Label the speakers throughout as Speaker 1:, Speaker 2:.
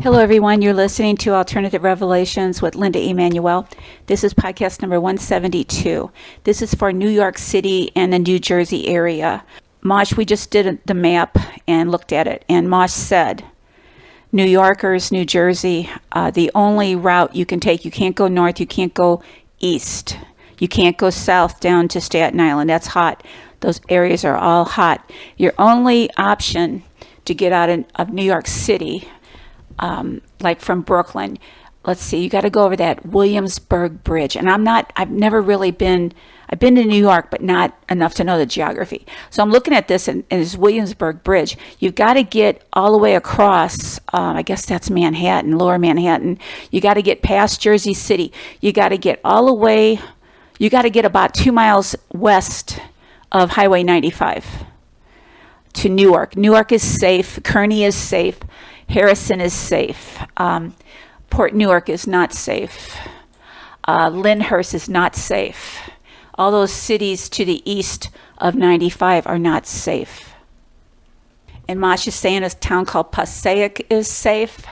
Speaker 1: Hello, everyone. You're listening to Alternative Revelations with Linda Emanuel. This is podcast number 172. This is for New York City and the New Jersey area. Mosh, we just did the map and looked at it, and Mosh said, New Yorkers, New Jersey, the only route you can take, you can't go north, you can't go east, you can't go south down to Staten Island. That's hot. Those areas are all hot. Your only option to get out of New York City, like from Brooklyn, let's see, you got to go over that Williamsburg Bridge. And I've never really I've been to New York, but not enough to know the geography. So I'm looking at this, and it's Williamsburg Bridge. You've got to get all the way across, I guess that's Manhattan, lower Manhattan. You got to get past Jersey City. You got to get all the way, you got to get about 2 miles west of Highway 95 to Newark. Newark is safe. Kearney is safe. Harrison is safe. Port Newark is not safe. Lyndhurst is not safe. All those cities to the east of 95 are not safe. And Mosh is saying a town called Passaic is safe.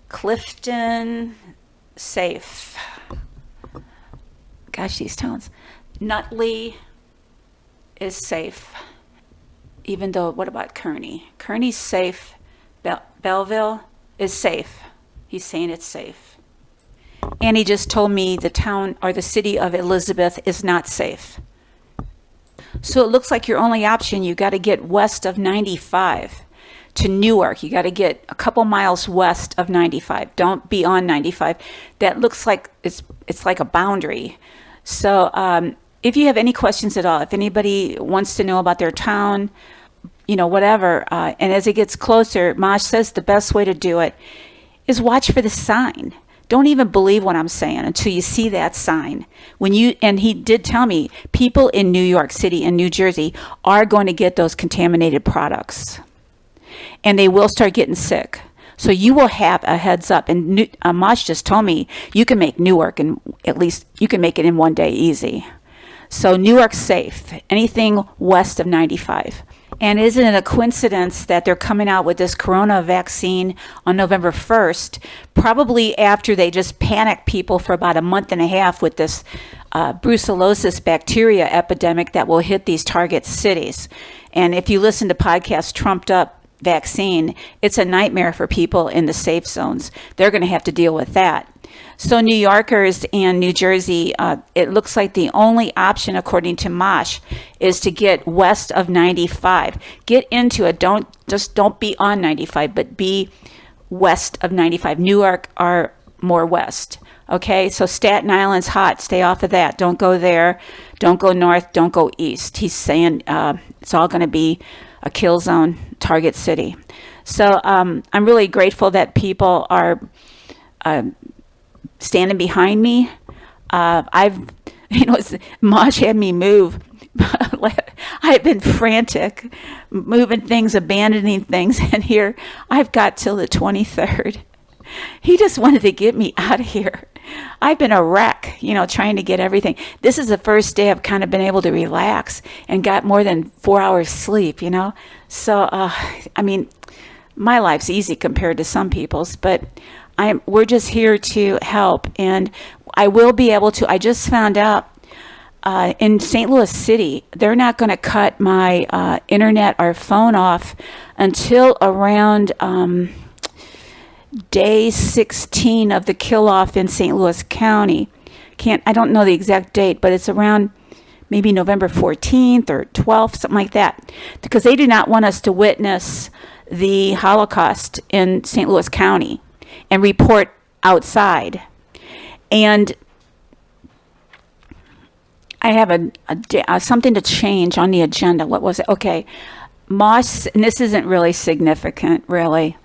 Speaker 1: Clifton, safe. Gosh, these towns. Nutley is safe. Even though, what about Kearney? Kearney's safe. Belleville is safe. He's saying it's safe. And he just told me the town or the city of Elizabeth is not safe. So it looks like your only option, you got to get west of 95 to Newark. You got to get a couple miles west of 95. Don't be on 95. That looks like it's like a boundary. So if you have any questions at all, if anybody wants to know about their town, whatever, and as it gets closer, Mosh says the best way to do it is watch for the sign. Don't even believe what I'm saying until you see that sign. And he did tell me, people in New York City and New Jersey are going to get those contaminated products. And they will start getting sick. So you will have a heads up. And Mosh just told me you can make Newark, and at least you can make it in one day easy. So Newark's safe. Anything west of 95. And isn't it a coincidence that they're coming out with this corona vaccine on November 1st, probably after they just panicked people for about a month and a half with this brucellosis bacteria epidemic that will hit these target cities. And if you listen to podcasts trumped up vaccine, it's a nightmare for people in the safe zones. They're going to have to deal with that. So New Yorkers and New Jersey, it looks like the only option, according to Mosh, is to get west of 95. Get into it. Don't be on 95, but be west of 95. Newark are more west. Okay, so Staten Island's hot. Stay off of that. Don't go there. Don't go north. Don't go east. He's saying it's all going to be a kill zone, target city. So I'm really grateful that people are standing behind me. Mosh had me move. I've been frantic, moving things, abandoning things, and here I've got till the 23rd. He just wanted to get me out of here. I've been a wreck, trying to get everything. This is the first day I've kind of been able to relax and got more than 4 hours sleep, So, my life's easy compared to some people's, but we're just here to help. And I will be able to, I just found out in St. Louis City, they're not going to cut my internet or phone off until around day 16 of the kill off in St. Louis County. I don't know the exact date, but it's around maybe November 14th or 12th, something like that, because they do not want us to witness the Holocaust in St. Louis County and report outside. And I have something to change on the agenda. What was it? Okay, Moss, and this isn't really significant, really.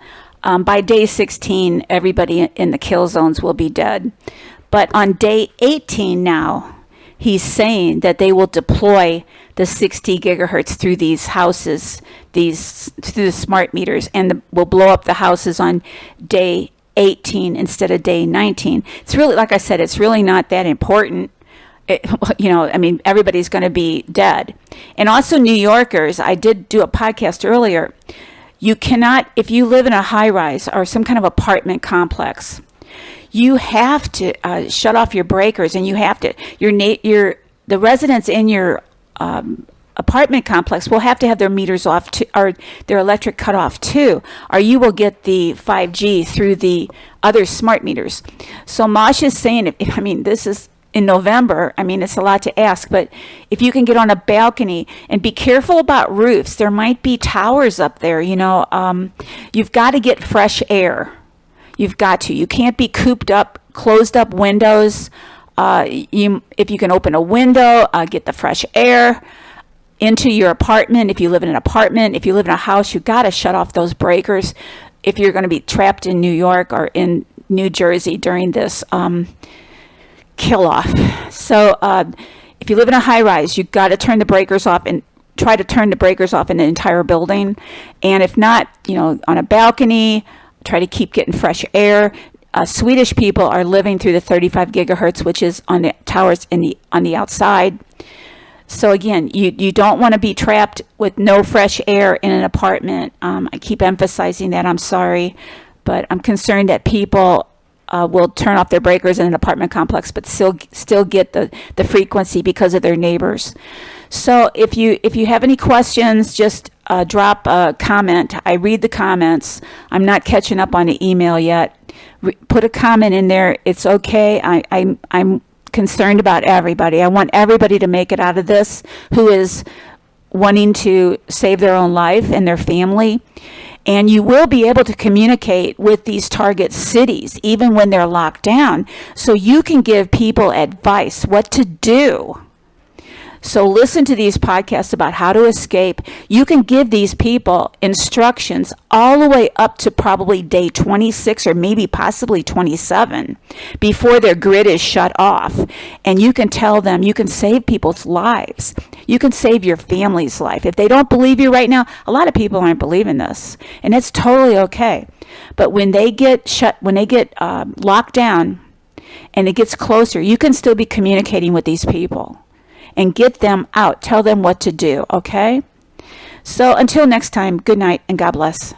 Speaker 1: By day 16, everybody in the kill zones will be dead. But on day 18 now, he's saying that they will deploy the 60 gigahertz through these houses, through the smart meters, and will blow up the houses on day 18 instead of day 19. It's really, like I said, it's really not that important. Everybody's going to be dead. And also New Yorkers, I did do a podcast earlier. You cannot, if you live in a high rise or some kind of apartment complex, you have to shut off your breakers, and you have to, the residents in your apartment complex will have to have their meters off too, or their electric cut off too, or you will get the 5G through the other smart meters. So Mosh is saying, this is in November. It's a lot to ask, but if you can get on a balcony, and be careful about roofs. There might be towers up there, you've got to get fresh air. You've got to. You can't be cooped up, closed up windows. If you can open a window, get the fresh air into your apartment. If you live in an apartment, if you live in a house, you've got to shut off those breakers if you're going to be trapped in New York or in New Jersey during this kill off. So if you live in a high rise, you've got to turn the breakers off, and try to turn the breakers off in the entire building. And if not, on a balcony, try to keep getting fresh air. Swedish people are living through the 35 gigahertz, which is on the towers on the outside. So again, you don't want to be trapped with no fresh air in an apartment. I keep emphasizing that. I'm sorry, but I'm concerned that people will turn off their breakers in an apartment complex, but still get the frequency because of their neighbors. So if you have any questions, just drop a comment. I read the comments. I'm not catching up on the email yet. Put a comment in there. It's okay. I'm concerned about everybody. I want everybody to make it out of this who is wanting to save their own life and their family. And you will be able to communicate with these target cities even when they're locked down, so you can give people advice what to do. So listen to these podcasts about how to escape. You can give these people instructions all the way up to probably day 26 or maybe possibly 27 before their grid is shut off. And you can tell them, you can save people's lives. You can save your family's life. If they don't believe you right now, a lot of people aren't believing this, and it's totally okay. But when they get locked down and it gets closer, you can still be communicating with these people and get them out. Tell them what to do, okay? So until next time, good night and God bless.